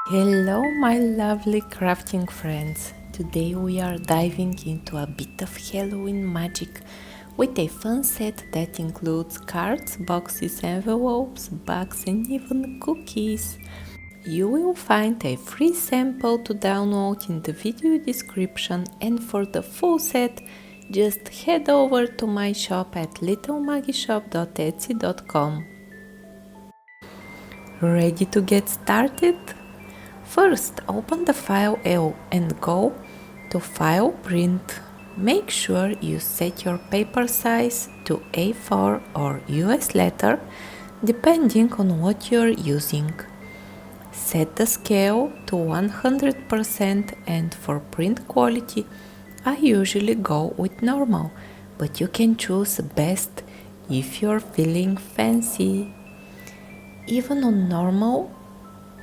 Hello, my lovely crafting friends. Today we are diving into a bit of Halloween magic with a fun set that includes cards, boxes, envelopes, bags, and even cookies. You will find a free sample to download in the video description, and for the full set, just head over to my shop at littlemaggishop.etsy.com. Ready to get started? First, open the file and go to File Print. Make sure you set your paper size to A4 or US letter, depending on what you're using. Set the scale to 100%, and for print quality, I usually go with normal, but you can choose best if you're feeling fancy. Even on normal,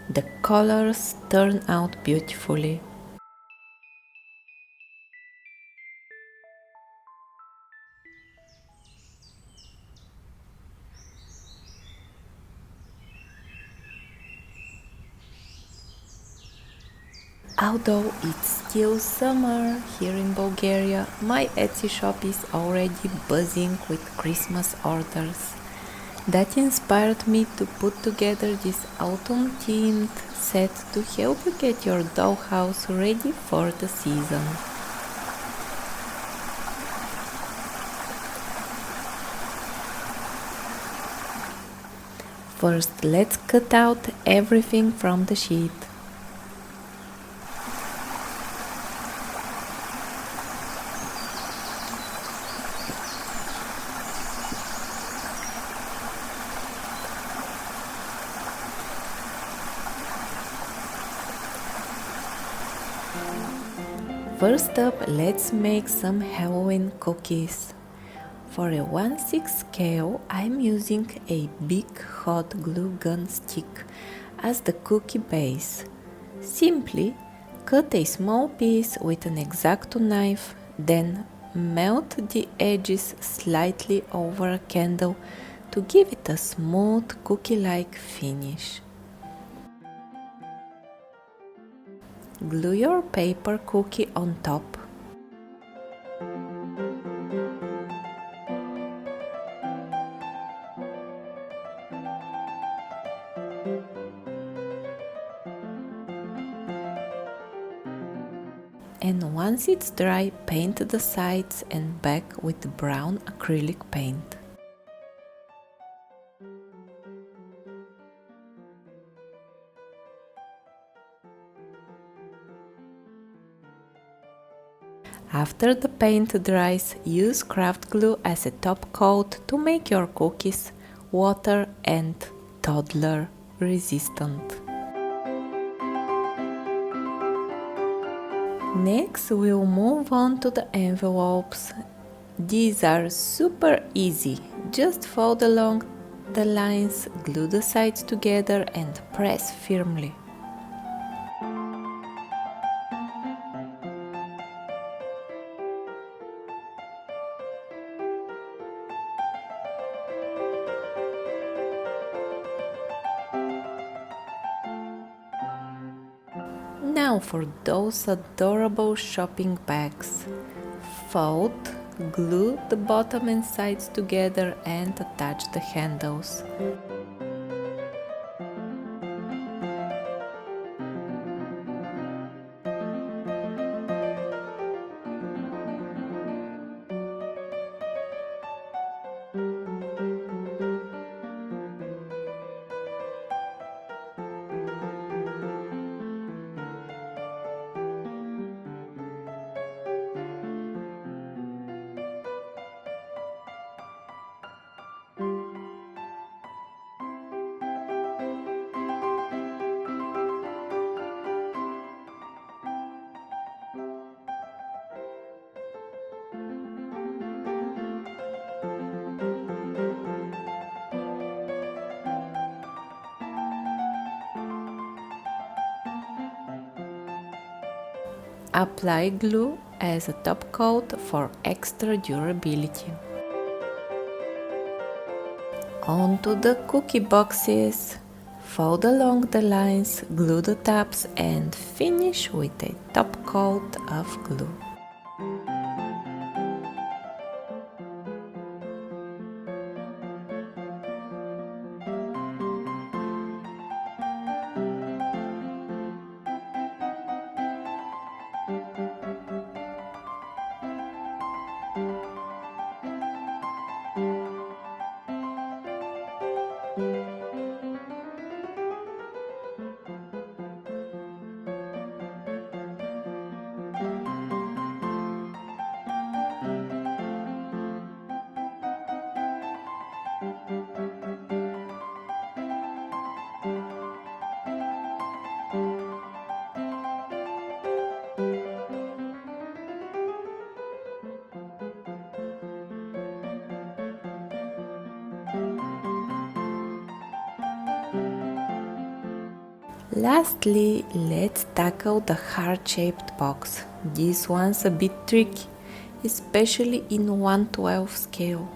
the colors turn out beautifully. Although it's still summer here in Bulgaria, my Etsy shop is already buzzing with Christmas orders. That inspired me to put together this autumn-themed set to help you get your dollhouse ready for the season. First, let's cut out everything from the sheet. First up, let's make some Halloween cookies. For a 1/6 scale, I'm using a big hot glue gun stick as the cookie base. Simply cut a small piece with an X-Acto knife, then melt the edges slightly over a candle to give it a smooth cookie-like finish. Glue your paper cookie on top. And once it's dry, paint the sides and back with brown acrylic paint. After the paint dries, use craft glue as a top coat to make your cookies water and toddler resistant. Next, we'll move on to the envelopes. These are super easy. Just fold along the lines, glue the sides together and press firmly. Now for those adorable shopping bags. Fold, glue the bottom and sides together and attach the handles. Apply glue as a top coat for extra durability. Onto the cookie boxes. Fold along the lines, glue the tabs and finish with a top coat of glue. Lastly, let's tackle the heart-shaped box. This one's a bit tricky, especially in 1/12 scale.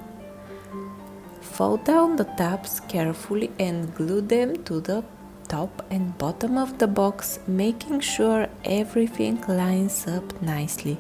Fold down the tabs carefully and glue them to the top and bottom of the box, making sure everything lines up nicely.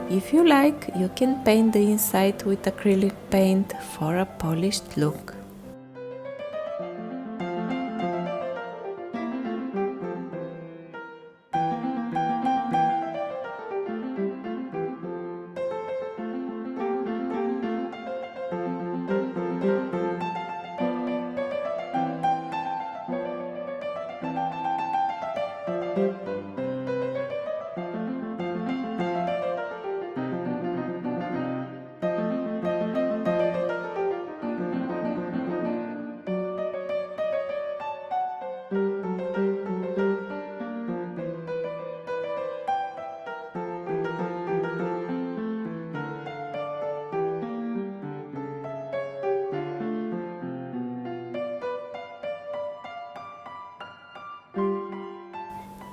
If you like, you can paint the inside with acrylic paint for a polished look.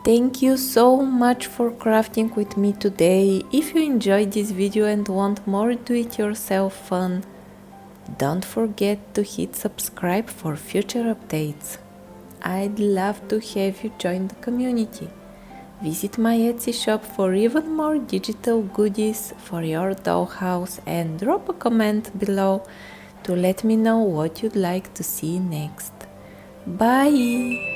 Thank you so much for crafting with me today. If you enjoyed this video and want more do-it-yourself fun, don't forget to hit subscribe for future updates. I'd love to have you join the community. Visit my Etsy shop for even more digital goodies for your dollhouse and drop a comment below to let me know what you'd like to see next. Bye!